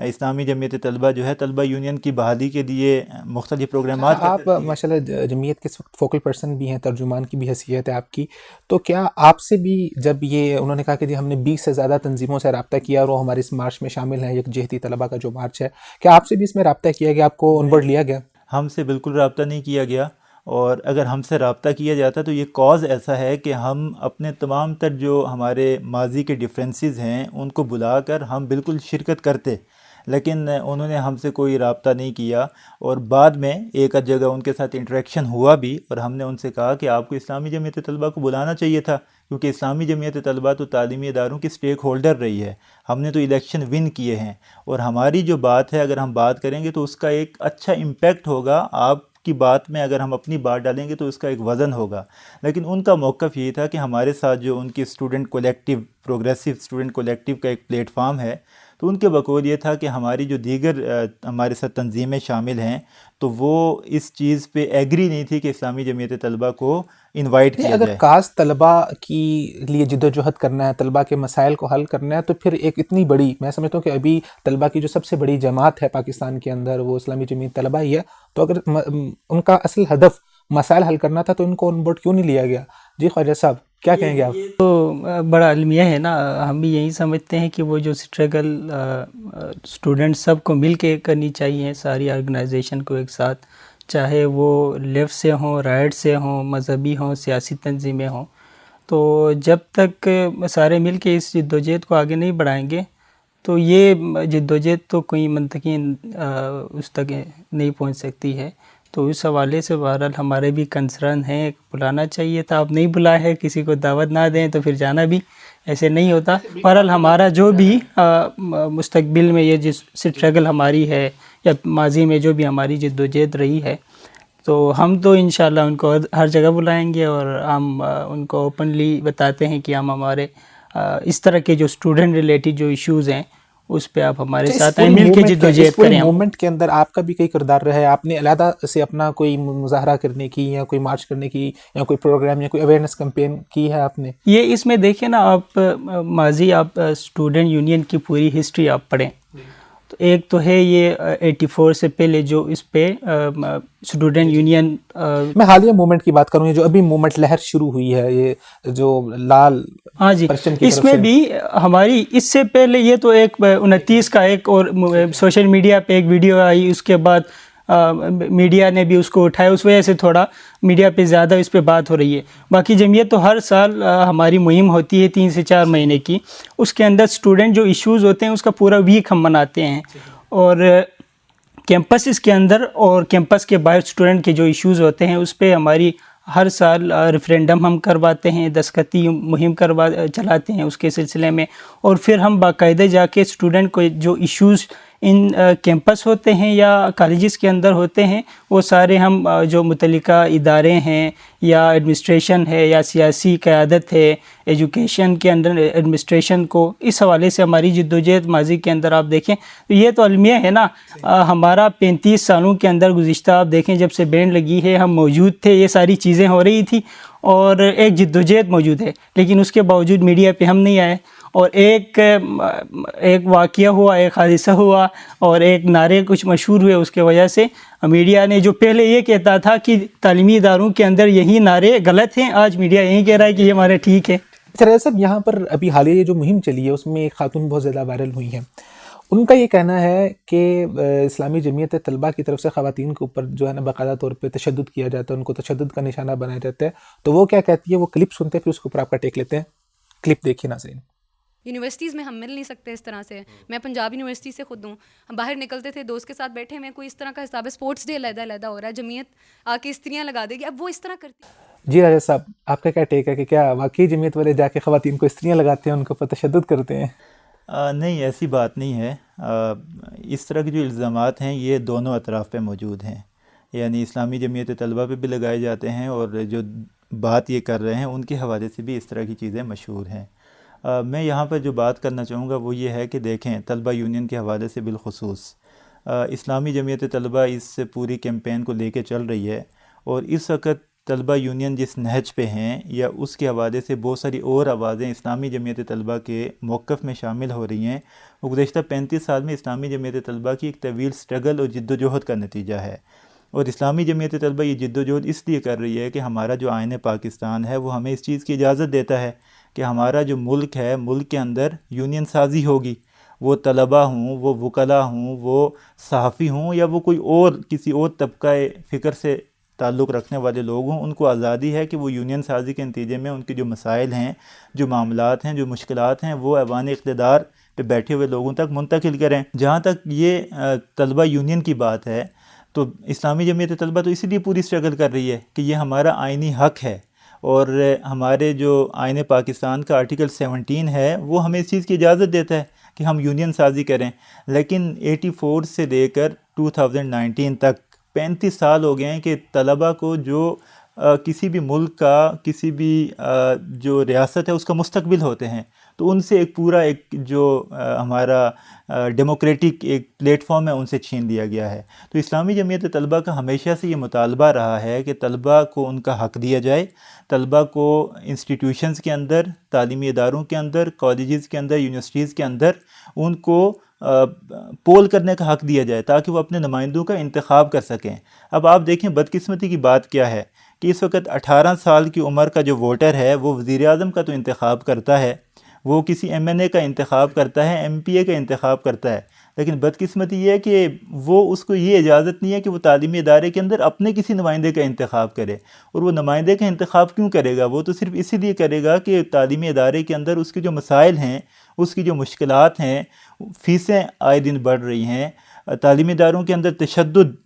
اسلامی جمعیت طلبہ جو ہے طلبہ یونین کی بحالی کے لیے مختلف پروگرامات آپ ماشاءاللہ جمعیت کے فوکل پرسن بھی ہیں، ترجمان کی بھی حیثیت ہے آپ کی، تو کیا آپ سے بھی جب یہ انہوں نے کہا کہ جی ہم نے 20 سے زیادہ تنظیموں سے رابطہ کیا اور وہ ہمارے اس مارچ میں شامل ہیں، یکجہتی طلبہ کا جو مارچ ہے، کیا آپ سے بھی اس میں رابطہ کیا گیا، آپ کو آن بورڈ لیا گیا؟ ہم سے بالکل رابطہ نہیں کیا گیا، اور اگر ہم سے رابطہ کیا جاتا تو یہ کاز ایسا ہے کہ ہم اپنے تمام تر جو ہمارے ماضی کے ڈفرینسز ہیں ان کو بلا کر ہم بالکل شرکت کرتے، لیکن انہوں نے ہم سے کوئی رابطہ نہیں کیا، اور بعد میں ایک آدھ جگہ ان کے ساتھ انٹریکشن ہوا بھی، اور ہم نے ان سے کہا کہ آپ کو اسلامی جمعیت طلبہ کو بلانا چاہیے تھا، کیونکہ اسلامی جمعیت طلبہ تو تعلیمی اداروں کی سٹیک ہولڈر رہی ہے، ہم نے تو الیکشن ون کیے ہیں، اور ہماری جو بات ہے اگر ہم بات کریں گے تو اس کا ایک اچھا امپیکٹ ہوگا، آپ کی بات میں اگر ہم اپنی بات ڈالیں گے تو اس کا ایک وزن ہوگا۔ لیکن ان کا موقف یہ تھا کہ ہمارے ساتھ جو ان کی student collective, progressive student collective کا ایک پلیٹ فارم ہے، تو ان کے بقول یہ تھا کہ ہماری جو دیگر ہمارے ساتھ تنظیمیں شامل ہیں تو وہ اس چیز پہ ایگری نہیں تھی کہ اسلامی جمعیت طلبہ کو انوائٹ کیا اگر جائے۔ کاز طلبہ کی لیے جد و جہد کرنا ہے، طلبہ کے مسائل کو حل کرنا ہے، تو پھر ایک اتنی بڑی، میں سمجھتا ہوں کہ ابھی طلبہ کی جو سب سے بڑی جماعت ہے پاکستان کے اندر وہ اسلامی جمعیت طلبہ ہی ہے، تو اگر ان کا اصل ہدف مسائل حل کرنا تھا تو ان کو آن بورڈ کیوں نہیں لیا گیا؟ جی خواجہ صاحب کیا کہیں گے آپ؟ تو بڑا المیہ ہے نا، ہم بھی یہی سمجھتے ہیں کہ وہ جو اسٹرگل اسٹوڈنٹ سب کو مل کے کرنی چاہیے، ساری آرگنائزیشن کو ایک ساتھ، چاہے وہ لیفٹ سے ہوں، رائٹ سے ہوں، مذہبی ہوں، سیاسی تنظیمیں ہوں، تو جب تک سارے مل کے اس جدوجہد کو آگے نہیں بڑھائیں گے تو یہ جدوجہد تو کوئی منطقی اس تک نہیں پہنچ سکتی ہے۔ تو اس حوالے سے بہرحال ہمارے بھی کنسرن ہیں، بلانا چاہیے تھا، آپ نہیں بلائے ہیں، کسی کو دعوت نہ دیں تو پھر جانا بھی ایسے نہیں ہوتا۔ بہرحال ہمارا جو بھی مستقبل میں یہ جس اسٹرگل ہماری ہے یا ماضی میں جو بھی ہماری جدوجہد رہی ہے، تو ہم تو انشاءاللہ ان کو ہر جگہ بلائیں گے، اور ہم ان کو اوپنلی بتاتے ہیں کہ ہم ہمارے اس طرح کے جو اسٹوڈنٹ ریلیٹڈ جو ایشوز ہیں اس پہ آپ ہمارے ساتھ آئیں، مل کے جدوجہد کریں۔ اس موومنٹ کے اندر آپ کا بھی کئی کردار رہا ہے، آپ نے علیحدہ سے اپنا کوئی مظاہرہ کرنے کی یا کوئی مارچ کرنے کی یا کوئی پروگرام یا کوئی اویئرنیس کیمپین کی ہے آپ نے؟ یہ اس میں دیکھیں نا، آپ ماضی آپ اسٹوڈنٹ یونین کی پوری ہسٹری آپ پڑھیں تو ایک تو ہے یہ 84 سے پہلے جو اس پہ اسٹوڈنٹ یونین، میں حالیہ موومنٹ کی بات کروں، یہ جو ابھی موومنٹ لہر شروع ہوئی ہے، یہ جو لال ہاں جی، پرچم کی اس طرف میں سے بھی ہماری اس سے پہلے یہ تو ایک 29 کا ایک اور سوشل میڈیا پہ ایک ویڈیو آئی، اس کے بعد میڈیا نے بھی اس کو اٹھایا، اس وجہ سے تھوڑا میڈیا پہ زیادہ اس پہ بات ہو رہی ہے۔ باقی جمعیت تو ہر سال ہماری مہم ہوتی ہے 3 سے 4 مہینے کی، اس کے اندر اسٹوڈنٹ جو ایشوز ہوتے ہیں اس کا پورا ویک ہم مناتے ہیں، اور کیمپسز کے اندر اور کیمپس کے باہر اسٹوڈنٹ کے جو ایشوز ہوتے ہیں اس پہ ہماری ہر سال ریفرینڈم ہم کرواتے ہیں، دستخطی مہم چلاتے ہیں اس کے سلسلے میں، اور پھر ہم باقاعدہ جا کے اسٹوڈنٹ کو جو ایشوز ان کیمپس ہوتے ہیں یا کالجز کے اندر ہوتے ہیں وہ سارے ہم جو متعلقہ ادارے ہیں یا ایڈمنسٹریشن ہے یا سیاسی قیادت ہے، ایجوکیشن کے اندر ایڈمنسٹریشن کو، اس حوالے سے ہماری جدوجہد ماضی کے اندر آپ دیکھیں تو یہ تو المیہ ہے نا۔ ہمارا 35 سالوں کے اندر گزشتہ آپ دیکھیں جب سے بینڈ لگی ہے ہم موجود تھے، یہ ساری چیزیں ہو رہی تھی اور ایک جدوجہد موجود ہے، لیکن اس کے باوجود میڈیا پہ ہم نہیں آئے، اور ایک واقعہ ہوا، ایک حادثہ ہوا اور ایک نعرے کچھ مشہور ہوئے، اس کے وجہ سے میڈیا نے جو پہلے یہ کہتا تھا کہ تعلیمی اداروں کے اندر یہی نعرے غلط ہیں، آج میڈیا یہی کہہ رہا ہے کہ یہ ہمارے ٹھیک ہے۔ اچھا صاحب، یہاں پر ابھی حالیہ جو مہم چلی ہے اس میں ایک خاتون بہت زیادہ وائرل ہوئی ہیں، ان کا یہ کہنا ہے کہ اسلامی جمعیت طلبہ کی طرف سے خواتین کے اوپر جو ہے نا باقاعدہ طور پہ تشدد کیا جاتا ہے، ان کو تشدد کا نشانہ بنایا جاتا ہے، تو وہ کیا کہتی ہے، وہ کلپ سنتے ہیں پھر اس کے اوپر آپ کا ٹیک لیتے ہیں۔ کلپ دیکھیے ناظرین۔ یونیورسٹیز میں ہم مل نہیں سکتے اس طرح سے، میں پنجاب یونیورسٹی سے خود ہوں، ہم باہر نکلتے تھے دوست کے ساتھ بیٹھے میں کوئی اس طرح کا حساب ہے، اسپورٹس ڈے علیحدہ ہو رہا ہے، جمعیت آ کے استریاں لگا دے گی، اب وہ اس طرح کرتی۔ جی راجہ صاحب، آپ کا کیا ٹیک ہے کہ کیا واقعی جمعیت والے جا کے خواتین کو استریاں لگاتے ہیں، ان کو پر تشدد کرتے ہیں؟ نہیں، ایسی بات نہیں ہے۔ اس طرح کے جو الزامات ہیں یہ دونوں اطراف پہ موجود ہیں، یعنی اسلامی جمعیت طلبہ پہ بھی لگائے جاتے ہیں اور جو بات یہ کر رہے ہیں ان کے حوالے سے بھی اس طرح کی چیزیں مشہور ہیں۔ میں یہاں پر جو بات کرنا چاہوں گا وہ یہ ہے کہ دیکھیں، طلبہ یونین کے حوالے سے بالخصوص اسلامی جمعیت طلبہ اس پوری کیمپین کو لے کے چل رہی ہے، اور اس وقت طلبہ یونین جس نہج پہ ہیں یا اس کے حوالے سے بہت ساری اور آوازیں اسلامی جمعیت طلبہ کے موقف میں شامل ہو رہی ہیں، وہ گزشتہ 35 سال میں اسلامی جمعیت طلبہ کی ایک طویل سٹرگل اور جد و جہد کا نتیجہ ہے۔ اور اسلامی جمعیت طلبہ یہ جد و جہد اس لیے کر رہی ہے کہ ہمارا جو آئین پاکستان ہے وہ ہمیں اس چیز کی اجازت دیتا ہے کہ ہمارا جو ملک ہے، ملک کے اندر یونین سازی ہوگی، وہ طلبہ ہوں، وہ وکلاء ہوں، وہ صحافی ہوں، یا وہ کوئی اور کسی اور طبقہ فکر سے تعلق رکھنے والے لوگ ہوں، ان کو آزادی ہے کہ وہ یونین سازی کے نتیجے میں ان کے جو مسائل ہیں، جو معاملات ہیں، جو مشکلات ہیں، وہ ایوان اقتدار پہ بیٹھے ہوئے لوگوں تک منتقل کریں۔ جہاں تک یہ طلبہ یونین کی بات ہے، تو اسلامی جمعیت طلبہ تو اسی لیے پوری سٹرگل کر رہی ہے کہ یہ ہمارا آئینی حق ہے، اور ہمارے جو آئین پاکستان کا آرٹیکل 17 ہے وہ ہمیں اس چیز کی اجازت دیتا ہے کہ ہم یونین سازی کریں۔ لیکن 84 سے لے کر 2019 تک 35 سال ہو گئے ہیں کہ طلبہ کو جو کسی بھی ملک کا، کسی بھی جو ریاست ہے اس کا مستقبل ہوتے ہیں، تو ان سے ایک پورا ایک جو ہمارا ڈیموکریٹک ایک پلیٹ فارم ہے ان سے چھین لیا گیا ہے۔ تو اسلامی جمعیت طلبہ کا ہمیشہ سے یہ مطالبہ رہا ہے کہ طلبہ کو ان کا حق دیا جائے، طلبہ کو انسٹیٹیوشنز کے اندر، تعلیمی اداروں کے اندر، کالجز کے اندر، یونیورسٹیز کے اندر ان کو پول کرنے کا حق دیا جائے تاکہ وہ اپنے نمائندوں کا انتخاب کر سکیں۔ اب آپ دیکھیں بدقسمتی کی بات کیا ہے کہ اس وقت 18 سال کی عمر کا جو ووٹر ہے وہ وزیر اعظم کا تو انتخاب کرتا ہے، وہ کسی ایم این اے کا انتخاب کرتا ہے، ایم پی اے کا انتخاب کرتا ہے، لیکن بدقسمتی یہ ہے کہ وہ اس کو یہ اجازت نہیں ہے کہ وہ تعلیمی ادارے کے اندر اپنے کسی نمائندے کا انتخاب کرے۔ اور وہ نمائندے کا انتخاب کیوں کرے گا؟ وہ تو صرف اسی لیے کرے گا کہ تعلیمی ادارے کے اندر اس کے جو مسائل ہیں، اس کی جو مشکلات ہیں، فیسیں آئے دن بڑھ رہی ہیں، تعلیمی اداروں کے اندر تشدد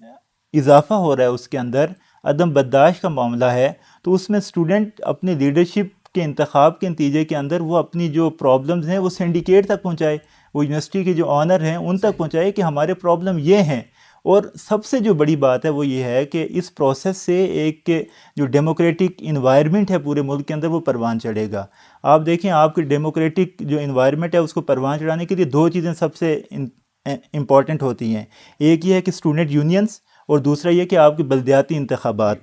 اضافہ ہو رہا ہے، اس کے اندر عدم برداشت کا معاملہ ہے، تو اس میں اسٹوڈنٹ اپنی لیڈرشپ کے انتخاب کے نتیجے کے اندر وہ اپنی جو پرابلمز ہیں وہ سنڈیکیٹ تک پہنچائے، وہ یونیورسٹی کے جو آنر ہیں ان تک پہنچائے کہ ہمارے پرابلم یہ ہیں۔ اور سب سے جو بڑی بات ہے وہ یہ ہے کہ اس پروسیس سے ایک جو ڈیموکریٹک انوائرمنٹ ہے پورے ملک کے اندر وہ پروان چڑھے گا۔ آپ دیکھیں آپ کی ڈیموکریٹک جو انوائرمنٹ ہے اس کو پروان چڑھانے کے لیے 2 چیزیں سب سے امپورٹنٹ ہوتی ہیں، ایک یہ ہے کہ اسٹوڈنٹ یونینز، اور دوسرا یہ کہ آپ کے بلدیاتی انتخابات۔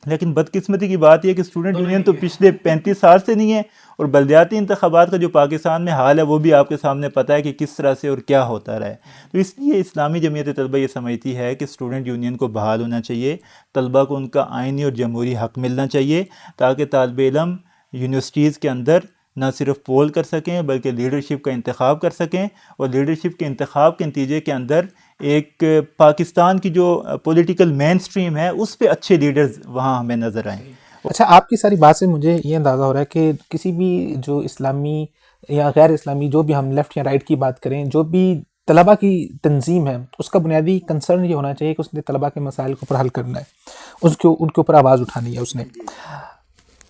لیکن بدقسمتی کی بات یہ ہے کہ اسٹوڈنٹ یونین تو پچھلے 35 سال سے نہیں ہے، اور بلدیاتی انتخابات کا جو پاکستان میں حال ہے وہ بھی آپ کے سامنے پتہ ہے کہ کس طرح سے اور کیا ہوتا رہا ہے۔ تو اس لیے اسلامی جمعیت طلبہ یہ سمجھتی ہے کہ اسٹوڈنٹ یونین کو بحال ہونا چاہیے، طلبہ کو ان کا آئینی اور جمہوری حق ملنا چاہیے، تاکہ طالب علم یونیورسٹیز کے اندر نہ صرف پول کر سکیں بلکہ لیڈرشپ کا انتخاب کر سکیں، اور لیڈرشپ کے انتخاب کے نتیجے کے اندر ایک پاکستان کی جو پولیٹیکل مین سٹریم ہے اس پہ اچھے لیڈرز وہاں ہمیں نظر آئیں۔ اچھا، آپ کی ساری بات سے مجھے یہ اندازہ ہو رہا ہے کہ کسی بھی جو اسلامی یا غیر اسلامی، جو بھی ہم لیفٹ یا رائٹ کی بات کریں، جو بھی طلبہ کی تنظیم ہے، اس کا بنیادی کنسرن یہ ہونا چاہیے کہ اس نے طلبہ کے مسائل کو اوپر حل کرنا ہے، ان کے اوپر آواز اٹھانی ہے اس نے۔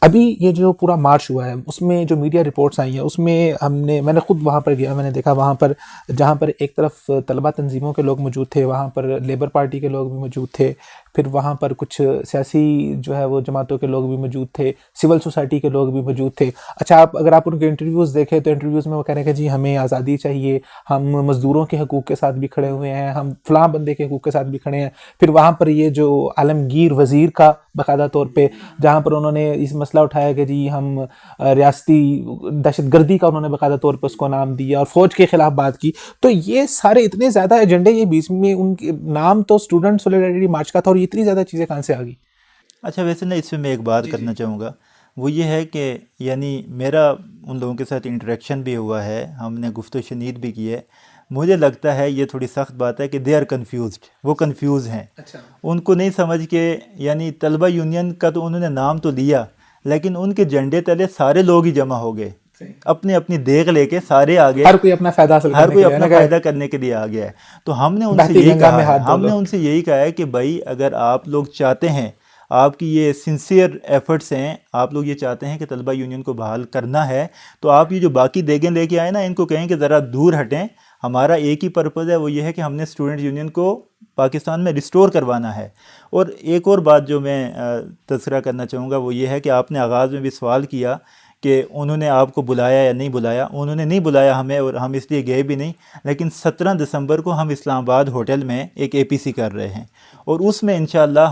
ابھی یہ جو پورا مارچ ہوا ہے اس میں جو میڈیا رپورٹس آئی ہیں اس میں میں نے خود وہاں پر گیا، میں نے دیکھا وہاں پر جہاں پر ایک طرف طلبہ تنظیموں کے لوگ موجود تھے، وہاں پر لیبر پارٹی کے لوگ بھی موجود تھے، پھر وہاں پر کچھ سیاسی جو ہے وہ جماعتوں کے لوگ بھی موجود تھے، سول سوسائٹی کے لوگ بھی موجود تھے۔ اچھا، اگر آپ ان کے انٹرویوز دیکھیں تو انٹرویوز میں وہ کہہ رہے ہیں کہ جی ہمیں آزادی چاہیے، ہم مزدوروں کے حقوق کے ساتھ بھی کھڑے ہوئے ہیں، ہم فلاں بندے کے حقوق کے ساتھ بھی کھڑے ہیں۔ پھر وہاں پر یہ جو عالمگیر وزیر کا باقاعدہ طور پہ جہاں پر انہوں نے اس مسئلہ اٹھایا کہ جی ہم ریاستی دہشت گردی کا انہوں نے باقاعدہ طور پہ اس کو نام دیا اور فوج کے خلاف بات کی، تو یہ سارے اتنے زیادہ ایجنڈے، یہ بیچ میں ان کے نام تو اسٹوڈنٹ سولیڈریٹی مارچ کا تھا، اور اتنی زیادہ چیزیں کہاں سے آ گئی؟ اچھا، ویسے نا اس میں ایک بات کرنا چاہوں گا، وہ یہ ہے کہ یعنی میرا ان لوگوں کے ساتھ انٹریکشن بھی ہوا ہے، ہم نے گفت و شنید بھی کی ہے، مجھے لگتا ہے یہ تھوڑی سخت بات ہے کہ دے آر کنفیوزڈ، وہ کنفیوز ہیں، ان کو نہیں سمجھ کے، یعنی طلبہ یونین کا تو انہوں نے نام تو لیا لیکن ان کے جھنڈے تلے سارے لوگ ہی جمع ہو گئے، اپنی اپنی دیغ لے کے سارے آ گئے، ہر کوئی اپنا فائدہ حاصل ہر کوئی اپنا فائدہ کرنے کے لیے آ گیا ہے۔ تو ہم نے ان سے یہی کہا ہے کہ بھائی اگر آپ لوگ چاہتے ہیں، آپ کی یہ سنسیئر ایفرٹس ہیں، آپ لوگ یہ چاہتے ہیں کہ طلبہ یونین کو بحال کرنا ہے، تو آپ یہ جو باقی دیگیں لے کے آئے نا، ان کو کہیں کہ ذرا دور ہٹیں، ہمارا ایک ہی پرپز ہے، وہ یہ ہے کہ ہم نے اسٹوڈنٹ یونین کو پاکستان میں ریسٹور کروانا ہے۔ اور ایک اور بات جو میں تذکرہ کرنا چاہوں گا وہ یہ ہے کہ آپ نے آغاز میں بھی سوال کیا کہ انہوں نے آپ کو بلایا یا نہیں بلایا. انہوں نے نہیں بلایا ہمیں اور ہم اس لیے گئے بھی نہیں, لیکن 17 دسمبر کو ہم اسلام آباد ہوٹل میں ایک APC کر رہے ہیں, اور اس میں انشاءاللہ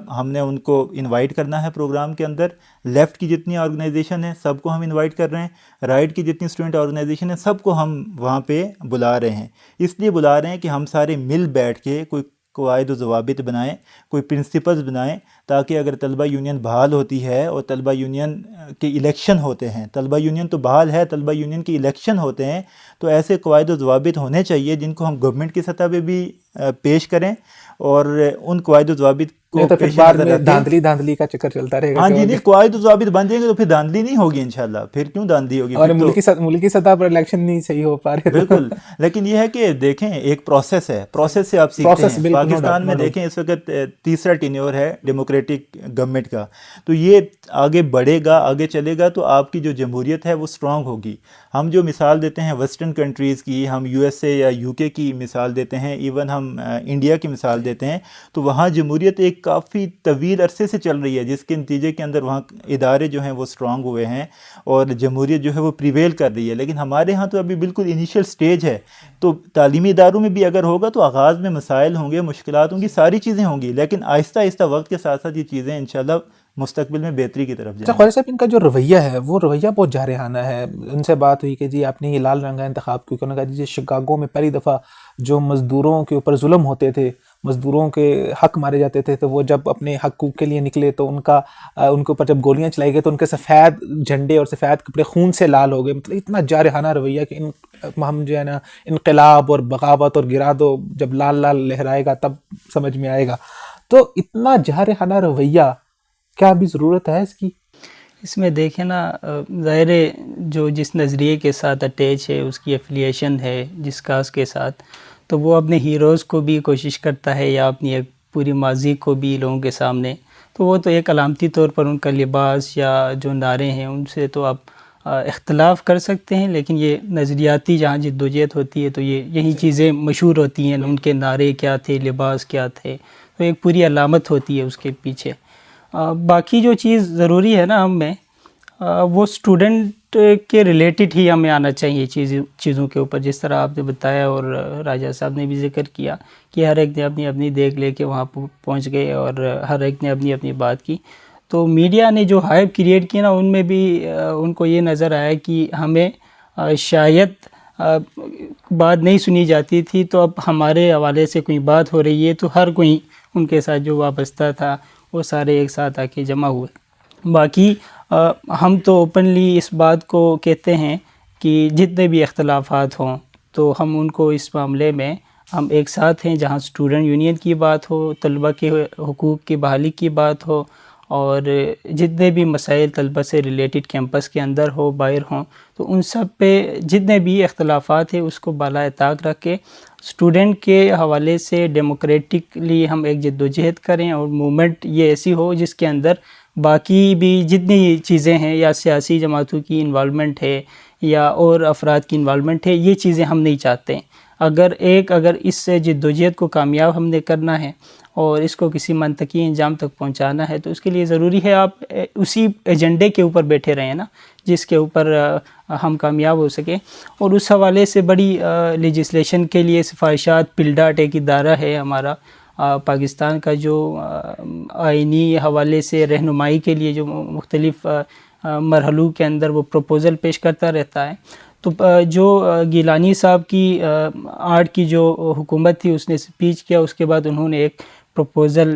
ہم نے ان کو انوائٹ کرنا ہے پروگرام کے اندر. لیفٹ کی جتنی آرگنائزیشن ہیں سب کو ہم انوائٹ کر رہے ہیں, رائٹ کی جتنی اسٹوڈنٹ آرگنائزیشن ہیں سب کو ہم وہاں پہ بلا رہے ہیں. اس لیے بلا رہے ہیں کہ ہم سارے مل بیٹھ کے کوئی قواعد و ضوابط بنائیں, کوئی پرنسپلز بنائیں, تاکہ اگر طلبہ یونین بحال ہوتی ہے اور طلبہ یونین کے الیکشن ہوتے ہیں, طلبہ یونین تو بحال ہے, طلبہ یونین کے الیکشن ہوتے ہیں, تو ایسے قواعد و ضوابط ہونے چاہیے جن کو ہم گورنمنٹ کی سطح پہ بھی پیش کریں, اور ان قواعد و ضوابط کو تو پھر پیش بعد نظر میں رکھیں. دھاندلی کا چکر چلتا رہے گا. ہاں جی, نہیں قواعد و ضوابط بن جائیں گے تو پھر دھاندلی نہیں ہوگی انشاءاللہ. پھر کیوں دھاندلی ہوگی؟ اور پھر تو ملکی سطح پر الیکشن نہیں صحیح ہو پا رہے. بالکل, لیکن یہ ہے کہ دیکھیں ایک پروسیس ہے, پروسیس سے آپ سیکھتے ہیں. پاکستان میں دیکھیں اس وقت تیسرا ٹینیور ہے ڈیموکریٹک گورنمنٹ کا, تو یہ آگے بڑھے گا, آگے چلے گا, تو آپ کی جو جمہوریت ہے وہ اسٹرانگ ہوگی. ہم جو مثال دیتے ہیں ویسٹرن کنٹریز کی, ہم USA یا UK کی مثال دیتے ہیں, ایون ہم انڈیا کی مثال دیتے ہیں, تو وہاں جمہوریت ایک کافی طویل عرصے سے چل رہی ہے, جس کے نتیجے کے اندر وہاں ادارے جو ہیں وہ اسٹرانگ ہوئے ہیں اور جمہوریت جو ہے وہ پریویل کر رہی ہے. لیکن ہمارے ہاں تو ابھی بالکل انیشیل سٹیج ہے. تو تعلیمی اداروں میں بھی اگر ہوگا تو آغاز میں مسائل ہوں گے, مشکلات ہوں گی, ساری چیزیں ہوں گی, لیکن آہستہ آہستہ وقت کے ساتھ ساتھ یہ چیزیں انشاءاللہ مستقبل میں بہتری کی طرف جائیں. خواجہ صاحب, ان کا جو رویہ ہے وہ رویہ بہت جارحانہ ہے. ان سے بات ہوئی کہ جی آپ نے یہ لال رنگا انتخاب کیوں, انہوں نے کہا جی شکاگو میں پہلی دفعہ جو مزدوروں کے اوپر ظلم ہوتے تھے, مزدوروں کے حق مارے جاتے تھے, تو وہ جب اپنے حقوق کے لیے نکلے تو ان کے اوپر جب گولیاں چلائی گئی تو ان کے سفید جھنڈے اور سفید کپڑے خون سے لال ہو گئے. مطلب اتنا جارحانہ رویہ کہ ہم جو ہے نا انقلاب اور بغاوت اور گرا دو, جب لال لال لہرائے گا تب سمجھ میں آئے گا. تو اتنا جارحانہ رویہ کیا ابھی ضرورت ہے اس کی؟ اس میں دیکھیں نا, ظاہر جو جس نظریے کے ساتھ اٹیچ ہے, اس کی ایفیلیشن ہے جس کاز کے ساتھ, تو وہ اپنے ہیروز کو بھی کوشش کرتا ہے یا اپنی ایک پوری ماضی کو بھی لوگوں کے سامنے, تو وہ تو ایک علامتی طور پر ان کا لباس یا جو نعرے ہیں ان سے تو آپ اختلاف کر سکتے ہیں, لیکن یہ نظریاتی جہاں جدوجہد ہوتی ہے تو یہی چیزیں مشہور ہوتی ہیں. ان کے نعرے کیا تھے, لباس کیا تھے, تو ایک پوری علامت ہوتی ہے اس کے پیچھے. باقی جو چیز ضروری ہے نا ہم میں, وہ اسٹوڈنٹ کے ریلیٹڈ ہی ہمیں آنا چاہیے چیزوں کے اوپر, جس طرح آپ نے بتایا اور راجہ صاحب نے بھی ذکر کیا کہ ہر ایک نے اپنی اپنی دیکھ لے کے وہاں پہنچ گئے اور ہر ایک نے اپنی اپنی بات کی. تو میڈیا نے جو ہائپ کریٹ کی نا, ان میں بھی ان کو یہ نظر آیا کہ ہمیں شاید بات نہیں سنی جاتی تھی, تو اب ہمارے حوالے سے کوئی بات ہو رہی ہے تو ہر کوئی ان کے ساتھ جو وابستہ تھا وہ سارے ایک ساتھ آ کے جمع ہوئے. باقی ہم تو اوپنلی اس بات کو کہتے ہیں کہ جتنے بھی اختلافات ہوں تو ہم ان کو اس معاملے میں ہم ایک ساتھ ہیں, جہاں اسٹوڈنٹ یونین کی بات ہو, طلبہ کے حقوق کی بحالی کی بات ہو, اور جتنے بھی مسائل طلبہ سے ریلیٹڈ کیمپس کے اندر ہو باہر ہوں, تو ان سب پہ جتنے بھی اختلافات ہیں اس کو بالائے طاق رکھ کے اسٹوڈنٹ کے حوالے سے ڈیموکریٹکلی ہم ایک جدوجہد کریں, اور موومنٹ یہ ایسی ہو جس کے اندر باقی بھی جتنی چیزیں ہیں, یا سیاسی جماعتوں کی انوالومنٹ ہے یا اور افراد کی انوالومنٹ ہے, یہ چیزیں ہم نہیں چاہتے. اگر اس سے جدوجہد کو کامیاب ہم نے کرنا ہے اور اس کو کسی منطقی انجام تک پہنچانا ہے, تو اس کے لیے ضروری ہے آپ اسی ایجنڈے کے اوپر بیٹھے رہیں نا جس کے اوپر ہم کامیاب ہو سکیں. اور اس حوالے سے بڑی لیجسلیشن کے لیے سفارشات, پلڈاٹ ایک ادارہ ہے ہمارا پاکستان کا, جو آئینی حوالے سے رہنمائی کے لیے جو مختلف مرحلوں کے اندر وہ پروپوزل پیش کرتا رہتا ہے. تو جو گیلانی صاحب کی 8 کی جو حکومت تھی اس نے اسپیچ کیا, اس کے بعد انہوں نے ایک پروپوزل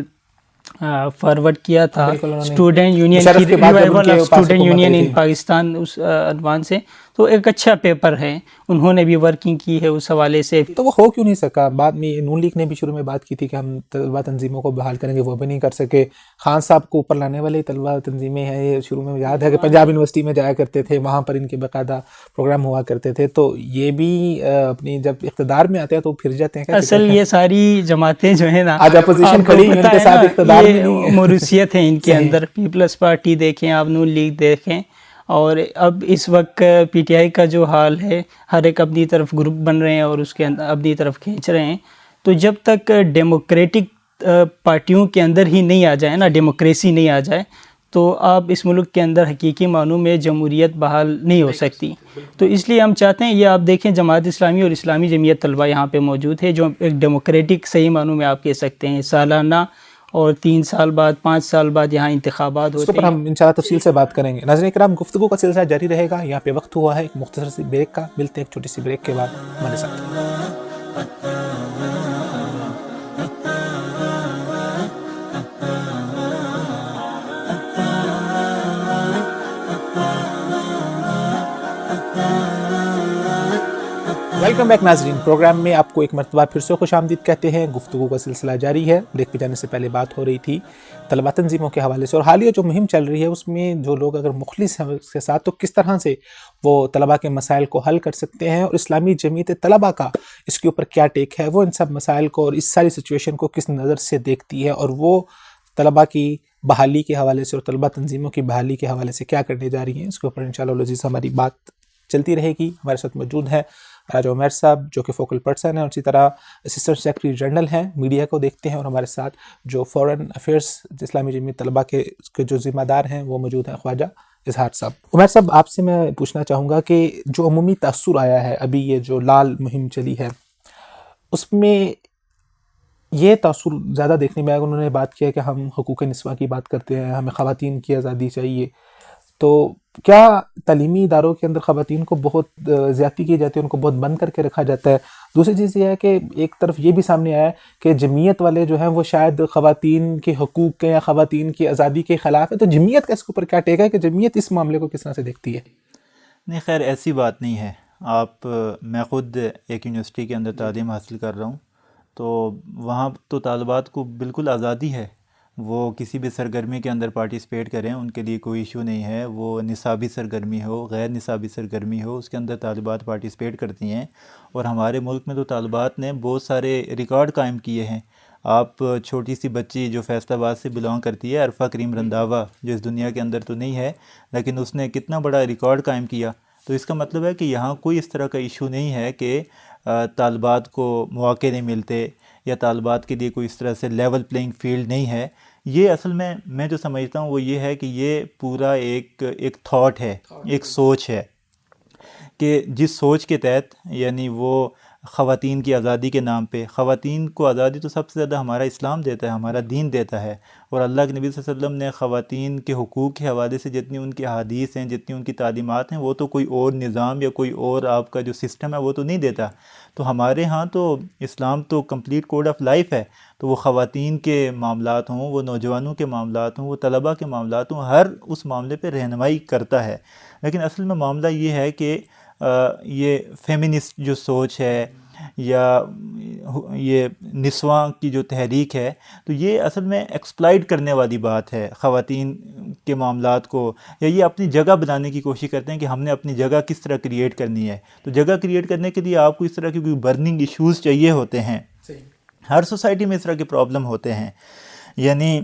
فارورڈ کیا تھا اسٹوڈنٹ یونین کی, ریوائول آف اسٹوڈنٹ یونین ان پاکستان, اس عنوان سے. تو ایک اچھا پیپر ہے, انہوں نے بھی ورکنگ کی ہے اس حوالے سے. تو وہ ہو کیوں نہیں سکا؟ بعد میں نون لیگ نے بھی شروع میں بات کی تھی کہ ہم طلبہ تنظیموں کو بحال کریں گے, وہ بھی نہیں کر سکے. خان صاحب کو اوپر لانے والے طلبہ تنظیمیں ہیں, یہ شروع میں یاد ہے کہ پنجاب یونیورسٹی میں جایا کرتے تھے, وہاں پر ان کے باقاعدہ پروگرام ہوا کرتے تھے. تو یہ بھی اپنی جب اقتدار میں آتے ہیں تو پھر جاتے ہیں. اصل یہ ساری جماعتیں جو ہیں نا, آج اپوزیشن کھڑی ان کے ساتھ اقتدار میں نہیں ہے, موروثیت ہے ان کے اندر. پیپلز پارٹی دیکھیں آپ, نون لیگ دیکھیں, اور اب اس وقت پی ٹی آئی کا جو حال ہے, ہر ایک اپنی طرف گروپ بن رہے ہیں اور اس کے اندر اپنی طرف کھینچ رہے ہیں. تو جب تک ڈیموکریٹک پارٹیوں کے اندر ہی نہیں آ جائے نا, ڈیموکریسی نہیں آ جائے, تو آپ اس ملک کے اندر حقیقی معنوں میں جمہوریت بحال نہیں ہو سکتی. تو اس لیے ہم چاہتے ہیں یہ آپ دیکھیں جماعت اسلامی اور اسلامی جمعیت طلبہ یہاں پہ موجود ہے جو ایک ڈیموکریٹک صحیح معنوں میں آپ کہہ سکتے ہیں. سالانہ اور 3 سال بعد 5 سال بعد یہاں انتخابات اس کے ہوتے اوپر ہیں. ہم انشاءاللہ تفصیل سے بات کریں گے. ناظرین کرام، گفتگو کا سلسلہ جاری رہے گا. یہاں پہ وقت ہوا ہے ایک مختصر سی بریک کا. ملتے ہیں ایک چھوٹی سی بریک کے بعد ہمارے ساتھ. ویلکم بیک ناظرین، پروگرام میں آپ کو ایک مرتبہ پھر سے خوش آمدید کہتے ہیں. گفتگو کا سلسلہ جاری ہے. بریک پہ جانے سے پہلے بات ہو رہی تھی طلبہ تنظیموں کے حوالے سے، اور حالیہ جو مہم چل رہی ہے اس میں جو لوگ اگر مخلص ہیں اس کے ساتھ تو کس طرح سے وہ طلبہ کے مسائل کو حل کر سکتے ہیں، اور اسلامی جمعیت طلبہ کا اس کے اوپر کیا ٹیک ہے، وہ ان سب مسائل کو اور اس ساری سچویشن کو کس نظر سے دیکھتی ہے، اور وہ طلبہ کی بحالی کے حوالے سے اور طلبہ تنظیموں کی بحالی کے حوالے سے کیا کرنے جا رہی ہیں. اس کے اوپر انشاءاللہ العزیز ہماری بات چلتی رہے گی. ہمارے ساتھ موجود ہیں راجہ عمیر صاحب جو کہ فوکل پرسن ہیں، اور اسی طرح اسسٹنٹ سیکرٹری جنرل ہیں، میڈیا کو دیکھتے ہیں، اور ہمارے ساتھ جو فورن افیئرس اسلامی جمعیت طلبہ کے جو ذمہ دار ہیں وہ موجود ہیں خواجہ اظہار صاحب. عمیر صاحب، آپ سے میں پوچھنا چاہوں گا کہ جو عمومی تاثر آیا ہے ابھی یہ جو لال مہم چلی ہے اس میں یہ تاثر زیادہ دیکھنے میں آیا. انہوں نے بات کیا کہ ہم حقوق نسواں کی بات کرتے ہیں، ہمیں خواتین کی آزادی چاہیے. تو کیا تعلیمی اداروں کے اندر خواتین کو بہت زیادتی کی جاتی ہے، ان کو بہت بند کر کے رکھا جاتا ہے؟ دوسری چیز یہ ہے کہ ایک طرف یہ بھی سامنے آیا ہے کہ جمعیت والے جو ہیں وہ شاید خواتین کے حقوق کے یا خواتین کی آزادی کے خلاف ہے. تو جمعیت کا اس کے اوپر کیا ٹیک ہے کہ جمعیت اس معاملے کو کس طرح سے دیکھتی ہے؟ نہیں، خیر ایسی بات نہیں ہے. میں خود ایک یونیورسٹی کے اندر تعلیم حاصل کر رہا ہوں، تو وہاں تو طالبات کو بالکل آزادی ہے، وہ کسی بھی سرگرمی کے اندر پارٹیسپیٹ کریں، ان کے لیے کوئی ایشو نہیں ہے. وہ نصابی سرگرمی ہو، غیر نصابی سرگرمی ہو، اس کے اندر طالبات پارٹیسپیٹ کرتی ہیں. اور ہمارے ملک میں تو طالبات نے بہت سارے ریکارڈ قائم کیے ہیں. آپ چھوٹی سی بچی جو فیصل آباد سے بلانگ کرتی ہے، عرفہ کریم رنداوا، جو اس دنیا کے اندر تو نہیں ہے لیکن اس نے کتنا بڑا ریکارڈ قائم کیا. تو اس کا مطلب ہے کہ یہاں کوئی اس طرح کا ایشو نہیں ہے کہ طالبات کو مواقع نہیں ملتے یا طالبات کے لیے کوئی اس طرح سے لیول پلینگ فیلڈ نہیں ہے. یہ اصل میں جو سمجھتا ہوں وہ یہ ہے کہ یہ پورا ایک تھاٹ ہے، ایک سوچ ہے کہ جس سوچ کے تحت یعنی وہ خواتین کی آزادی کے نام پہ، خواتین کو آزادی تو سب سے زیادہ ہمارا اسلام دیتا ہے، ہمارا دین دیتا ہے. اور اللہ کے نبی صلی اللہ علیہ وسلم نے خواتین کے حقوق کے حوالے سے جتنی ان کی احادیث ہیں، جتنی ان کی تعلیمات ہیں، وہ تو کوئی اور نظام یا کوئی اور آپ کا جو سسٹم ہے وہ تو نہیں دیتا. تو ہمارے ہاں تو اسلام تو کمپلیٹ کوڈ آف لائف ہے. تو وہ خواتین کے معاملات ہوں، وہ نوجوانوں کے معاملات ہوں، وہ طلباء کے معاملات ہوں، ہر اس معاملے پہ رہنمائی کرتا ہے. لیکن اصل میں معاملہ یہ ہے کہ یہ فیمنسٹ جو سوچ ہے یا یہ نسواں کی جو تحریک ہے، تو یہ اصل میں ایکسپلائٹ کرنے والی بات ہے خواتین کے معاملات کو، یا یہ اپنی جگہ بنانے کی کوشش کرتے ہیں کہ ہم نے اپنی جگہ کس طرح کریٹ کرنی ہے. تو جگہ کریٹ کرنے کے لیے آپ کو اس طرح کی کوئی برننگ ایشوز چاہیے ہوتے ہیں. ہر سوسائٹی میں اس طرح کے پرابلم ہوتے ہیں. یعنی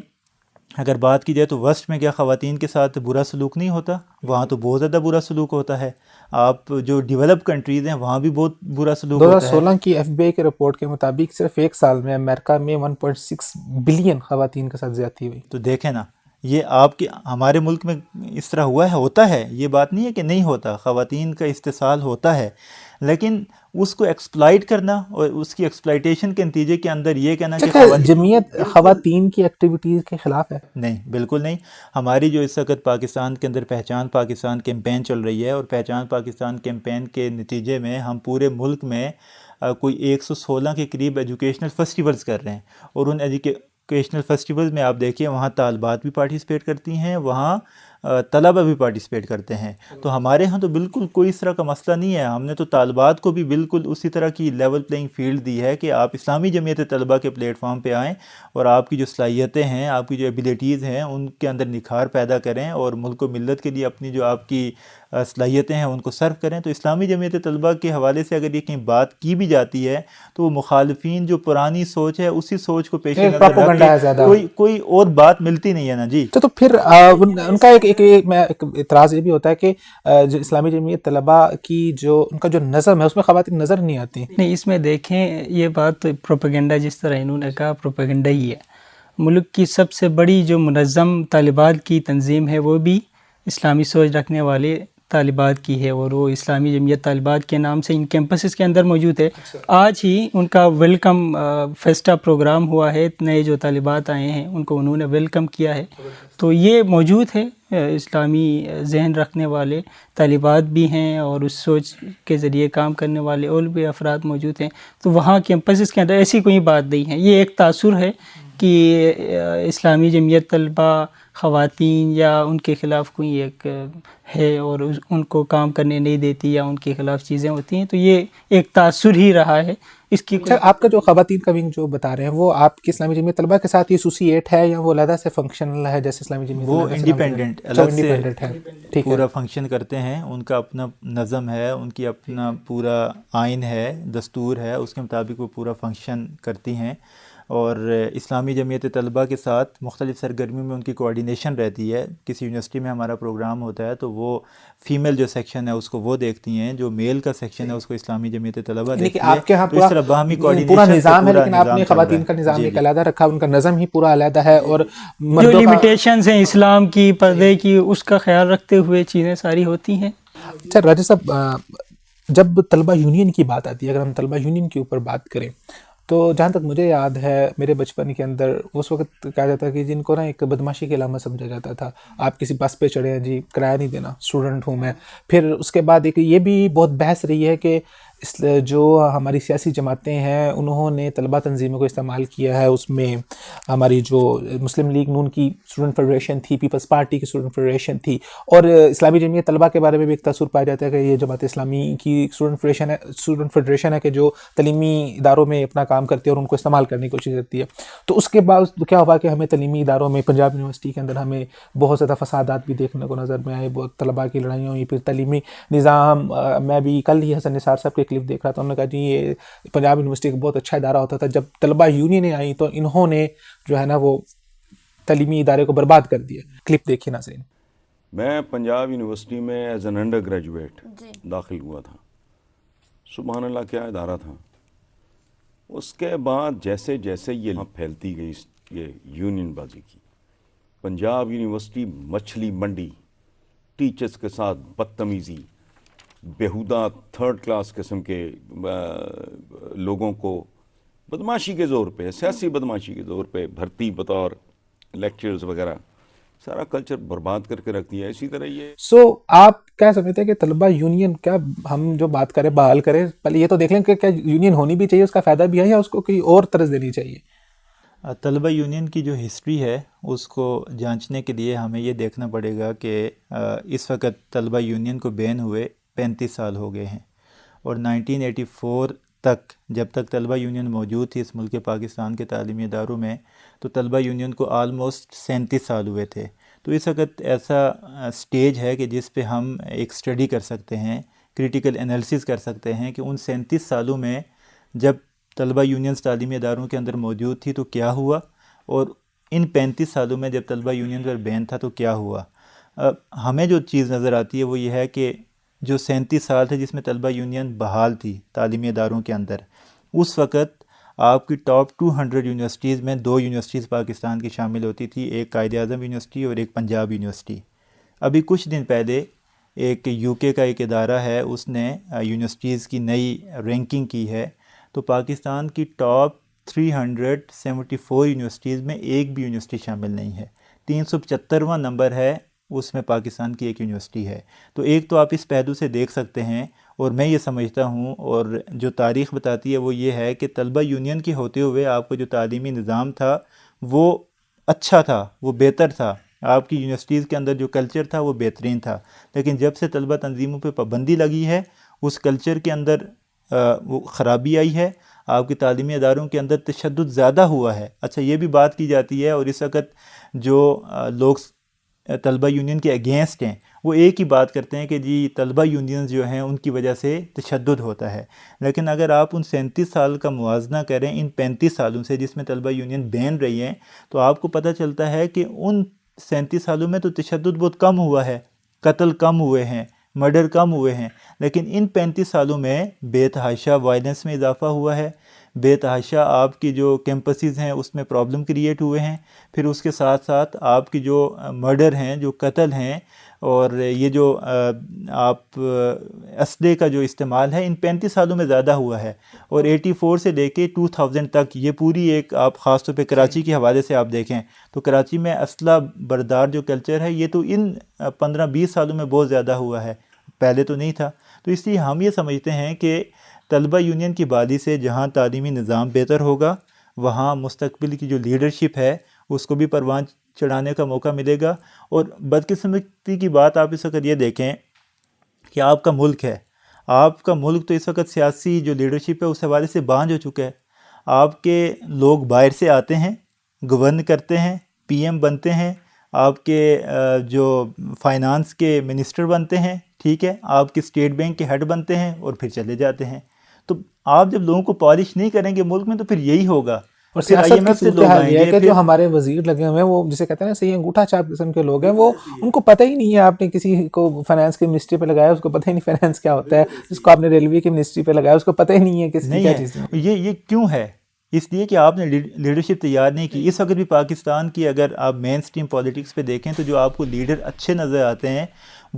اگر بات کی جائے تو ویسٹ میں کیا خواتین کے ساتھ برا سلوک نہیں ہوتا؟ وہاں تو بہت زیادہ برا سلوک ہوتا ہے. آپ جو ڈیولپ کنٹریز ہیں وہاں بھی بہت برا سلوک ہوتا ہے. 2016 کی ایف بی آئی کے رپورٹ کے مطابق صرف ایک سال میں امریکہ میں 1.6 بلین خواتین کے ساتھ زیادتی ہوئی. تو دیکھیں نا، یہ آپ کے ہمارے ملک میں اس طرح ہوا ہے، ہوتا ہے. یہ بات نہیں ہے کہ نہیں ہوتا، خواتین کا استحصال ہوتا ہے، لیکن اس کو ایکسپلائٹ کرنا اور اس کی ایکسپلائٹیشن کے نتیجے کے اندر یہ کہنا کہ جمعیت خواتین کی ایکٹیویٹیز کے خلاف ہے. نہیں، بالکل نہیں. ہماری جو اس وقت پاکستان کے اندر پہچان پاکستان کیمپین چل رہی ہے، اور پہچان پاکستان کیمپین کے نتیجے میں ہم پورے ملک میں کوئی 116 کے قریب ایجوکیشنل فیسٹیولز کر رہے ہیں. اور ان ایجوکیشنل فیسٹیولز میں آپ دیکھیے وہاں طالبات بھی پارٹیسپیٹ کرتی ہیں، وہاں طلبہ بھی پارٹیسپیٹ کرتے ہیں. تو ہمارے ہاں تو بالکل کوئی اس طرح کا مسئلہ نہیں ہے. ہم نے تو طالبات کو بھی بالکل اسی طرح کی لیول پلینگ فیلڈ دی ہے کہ آپ اسلامی جمعیت طلبہ کے پلیٹ فارم پہ آئیں اور آپ کی جو صلاحیتیں ہیں، آپ کی جو ایبیلیٹیز ہیں، ان کے اندر نکھار پیدا کریں اور ملک و ملت کے لیے اپنی جو آپ کی صلاحیتیں ہیں ان کو سرو کریں. تو اسلامی جمعیت طلبہ کے حوالے سے اگر یہ کہیں بات کی بھی جاتی ہے تو وہ مخالفین جو پرانی سوچ ہے اسی سوچ کو پیش نظر رکھ کے کوئی اور بات ملتی نہیں ہے نا جی. تو پھر ان کا ایک اعتراض یہ بھی ہوتا ہے کہ جو اسلامی جمعیت طلبہ کی جو ان کا جو نظم ہے اس میں خواتین نظر نہیں آتی. نہیں، اس میں دیکھیں یہ بات پروپیگنڈا جس طرح انہوں نے کہا پروپیگنڈا ہی ہے. ملک کی سب سے بڑی جو منظم طالبات کی تنظیم ہے وہ بھی اسلامی سوچ رکھنے والے طالبات کی ہے، اور وہ اسلامی جمعیت طالبات کے نام سے ان کیمپسز کے اندر موجود ہے۔ آج ہی ان کا ویلکم فیسٹا پروگرام ہوا ہے، نئے جو طالبات آئے ہیں ان کو انہوں نے ویلکم کیا ہے، تو یہ موجود ہے۔ اسلامی ذہن رکھنے والے طالبات بھی ہیں اور اس سوچ کے ذریعے کام کرنے والے اور بھی افراد موجود ہیں، تو وہاں کیمپسز کے اندر ایسی کوئی بات نہیں ہے۔ یہ ایک تاثر ہے کہ اسلامی جمعیت طلبہ خواتین یا ان کے خلاف کوئی ایک ہے اور ان کو کام کرنے نہیں دیتی یا ان کے خلاف چیزیں ہوتی ہیں، تو یہ ایک تاثر ہی رہا ہے۔ اس کی اچھا، آپ کا جو خواتین کا ونگ جو بتا رہے ہیں وہ آپ کی اسلامی جمعیت طلبہ کے ساتھ ایسوسیٹ ہے یا وہ علیحدہ سے فنکشنل ہے جیسے اسلامی جمعیت؟ وہ طلبہ انڈیپینڈنٹ اچھا، الگ سے انڈیپینڈنٹ ہے، ٹھیک ہے۔ پورا فنکشن کرتے ہیں، ان کا اپنا نظم ہے، ان کی اپنا پورا آئین ہے، دستور ہے، اس کے مطابق وہ پورا فنکشن کرتی ہیں، اور اسلامی جمعیت طلبہ کے ساتھ مختلف سرگرمیوں میں ان کی کوآرڈینیشن رہتی ہے۔ کسی یونیورسٹی میں ہمارا پروگرام ہوتا ہے تو وہ فیمیل جو سیکشن ہے اس کو وہ دیکھتی ہیں، جو میل کا سیکشن ہے اس کو اسلامی جمعیت طلبہ یعنی کہ دیکھتی ہے۔ آپ کے ہاں تو اس طرح باہمی پورا کوآرڈینیشن نظام ہے، پورا لیکن آپ نے نظام چل خواتین رہا کا ہے۔ نظام جی ایک جی علیحدہ رکھا، ان کا نظم ہی پورا علیحدہ ہے، اور جو مردوں کا لمیٹیشنز ہیں اسلام کی، پردے کی، اس کا خیال رکھتے ہوئے چیزیں ساری ہوتی ہیں۔ اچھا راجہ صاحب، جب طلبہ یونین کی بات آتی ہے، اگر ہم طلبہ یونین کے اوپر بات کریں تو جہاں تک مجھے یاد ہے میرے بچپن کے اندر اس وقت کہا جاتا ہے کہ جن کو نا ایک بدماشی کی علامت سمجھا جاتا تھا، آپ کسی بس پہ چڑھے ہیں جی کرایہ نہیں دینا، اسٹوڈنٹ ہوں میں۔ پھر اس کے بعد ایک یہ بھی بہت بحث رہی ہے کہ جو ہماری سیاسی جماعتیں ہیں انہوں نے طلبہ تنظیموں کو استعمال کیا ہے، اس میں ہماری جو مسلم لیگ نون کی اسٹوڈنٹ فیڈریشن تھی، پیپلز پارٹی کی اسٹوڈنٹ فیڈریشن تھی، اور اسلامی جمعیت طلبہ کے بارے میں بھی ایک تاثر پایا جاتا ہے کہ یہ جماعت اسلامی کی اسٹوڈنٹ فیڈریشن ہے کہ جو تعلیمی اداروں میں اپنا کام کرتی ہے اور ان کو استعمال کرنے کی کوشش کرتی ہے۔ تو اس کے بعد کیا ہوا کہ ہمیں تعلیمی اداروں میں پنجاب یونیورسٹی کے اندر ہمیں بہت زیادہ فسادات بھی دیکھنے کو نظر میں آئے، بہت طلباء کی لڑائیاں ہوئی، پھر تعلیمی نظام میں بھی کل ہی حسن نثار صاحب کے کلپ دیکھ رہا تھا، انہوں نے کہا جی یہ پنجاب یونیورسٹی کا بہت اچھا ادارہ ہوتا تھا، جب طلبہ یونینیں آئیں تو انہوں نے جو ہے نا وہ تعلیمی ادارے کو برباد کر دیا۔ کلپ دیکھیے ناظرین۔ میں پنجاب یونیورسٹی میں ایز این انڈر گریجویٹ داخل ہوا تھا، سبحان اللہ کیا ادارہ تھا۔ اس کے بعد جیسے جیسے یہ پھیلتی گئی یہ یونین بازی کی، پنجاب یونیورسٹی مچھلی منڈی، ٹیچرز کے ساتھ بدتمیزی، بیہودہ تھرڈ کلاس قسم کے لوگوں کو بدماشی کے زور پہ، سیاسی بدماشی کے زور پہ بھرتی بطور لیکچرز وغیرہ، سارا کلچر برباد کر کے رکھ دیا۔ اسی طرح یہ آپ کیا سمجھتے ہیں کہ طلبہ یونین، کیا ہم جو بات کریں بحال کریں، پہلے یہ تو دیکھ لیں کہ کیا یونین ہونی بھی چاہیے، اس کا فائدہ بھی ہے، یا اس کو کوئی اور طرز دینی چاہیے؟ طلبہ یونین کی جو ہسٹری ہے اس کو جانچنے کے لیے ہمیں یہ دیکھنا پڑے گا کہ اس وقت طلبہ یونین کو بین ہوئے 35 سال ہو گئے ہیں، اور 1984 تک جب تک طلبہ یونین موجود تھی اس ملک پاکستان کے تعلیمی اداروں میں، تو طلبہ یونین کو آلموسٹ 37 سال ہوئے تھے۔ تو اس وقت ایسا سٹیج ہے کہ جس پہ ہم ایک سٹڈی کر سکتے ہیں، کریٹیکل انالیسس کر سکتے ہیں کہ ان 37 سالوں میں جب طلبہ یونینز تعلیمی اداروں کے اندر موجود تھی تو کیا ہوا، اور ان 35 سالوں میں جب طلبہ یونین پر بین تھا تو کیا ہوا۔ ہمیں جو چیز نظر آتی ہے وہ یہ ہے کہ جو 37 سال تھے جس میں طلبہ یونین بحال تھی تعلیمی اداروں کے اندر، اس وقت آپ کی ٹاپ 200 یونیورسٹیز میں 2 یونیورسٹیز پاکستان کی شامل ہوتی تھی، ایک قائد اعظم یونیورسٹی اور ایک پنجاب یونیورسٹی۔ ابھی کچھ دن پہلے ایک یو کے کا ایک ادارہ ہے، اس نے یونیورسٹیز کی نئی رینکنگ کی ہے، تو پاکستان کی ٹاپ 374 یونیورسٹیز میں ایک بھی یونیورسٹی شامل نہیں ہے۔ 375واں نمبر ہے، اس میں پاکستان کی ایک یونیورسٹی ہے۔ تو ایک تو آپ اس پہلو سے دیکھ سکتے ہیں، اور میں یہ سمجھتا ہوں اور جو تاریخ بتاتی ہے وہ یہ ہے کہ طلبہ یونین کے ہوتے ہوئے آپ کا جو تعلیمی نظام تھا وہ اچھا تھا، وہ بہتر تھا، آپ کی یونیورسٹیز کے اندر جو کلچر تھا وہ بہترین تھا، لیکن جب سے طلبہ تنظیموں پہ پابندی لگی ہے اس کلچر کے اندر وہ خرابی آئی ہے، آپ کی تعلیمی اداروں کے اندر تشدد زیادہ ہوا ہے۔ اچھا یہ بھی بات کی جاتی ہے، اور اس وقت جو لوگ طلبہ یونین کے اگینسٹ ہیں وہ ایک ہی بات کرتے ہیں کہ جی طلبہ یونینز جو ہیں ان کی وجہ سے تشدد ہوتا ہے، لیکن اگر آپ ان 37 سال کا موازنہ کریں ان 35 سالوں سے جس میں طلبہ یونین بین رہی ہیں، تو آپ کو پتہ چلتا ہے کہ ان 37 سالوں میں تو تشدد بہت کم ہوا ہے، قتل کم ہوئے ہیں، مرڈر کم ہوئے ہیں، لیکن ان 35 سالوں میں بے تحاشا وائلنس میں اضافہ ہوا ہے، بے تحاشا آپ کی جو کیمپسز ہیں اس میں پرابلم کریٹ ہوئے ہیں، پھر اس کے ساتھ ساتھ آپ کی جو مرڈر ہیں، جو قتل ہیں، اور یہ جو آپ اسلحے کا جو استعمال ہے ان 35 سالوں میں زیادہ ہوا ہے، اور 84 سے لے کے 2000 تک یہ پوری ایک، آپ خاص طور پہ کراچی کے حوالے سے آپ دیکھیں تو کراچی میں اسلحہ بردار جو کلچر ہے یہ تو ان 15-20 سالوں میں بہت زیادہ ہوا ہے، پہلے تو نہیں تھا۔ تو اس لیے ہم یہ سمجھتے ہیں کہ طلبہ یونین کی بحالی سے جہاں تعلیمی نظام بہتر ہوگا وہاں مستقبل کی جو لیڈرشپ ہے اس کو بھی پروان چڑھانے کا موقع ملے گا۔ اور بدقسمتی کی بات آپ اس وقت یہ دیکھیں کہ آپ کا ملک ہے، آپ کا ملک تو اس وقت سیاسی جو لیڈرشپ ہے اس حوالے سے بانجھ ہو چکا ہے۔ آپ کے لوگ باہر سے آتے ہیں، گورن کرتے ہیں، پی ایم بنتے ہیں، آپ کے جو فائنانس کے منسٹر بنتے ہیں، ٹھیک ہے، آپ کے اسٹیٹ بینک کے ہیڈ بنتے ہیں اور پھر چلے جاتے ہیں۔ تو آپ جب لوگوں کو پالش نہیں کریں گے ملک میں تو پھر یہی ہوگا۔ اور پھر سیاست کی IMF سے لوگ صورتحال آئیں یہ ہے گے، کہ پھر جو ہمارے وزیر لگے ہوئے ہیں وہ جسے کہتے ہیں نا صحیح انگوٹھا چھاپ قسم کے لوگ ہیں، وہ ان کو پتہ ہی نہیں ہے آپ نے کسی کو فائنانس کی منسٹری پہ لگایا اس کو پتہ ہی نہیں فائنانس کیا ہوتا ہے، جس کو آپ نے ریلوے کی منسٹری پہ لگایا اس کو پتہ ہی نہیں ہے کس کی نہیں کیا ہے۔ چیز ہے۔ یہ کیوں ہے؟ اس لیے کہ آپ نے لیڈرشپ تیار نہیں کی۔ اس وقت بھی پاکستان کی اگر آپ مین سٹریم پولیٹکس پہ دیکھیں تو جو آپ کو لیڈر اچھے نظر آتے ہیں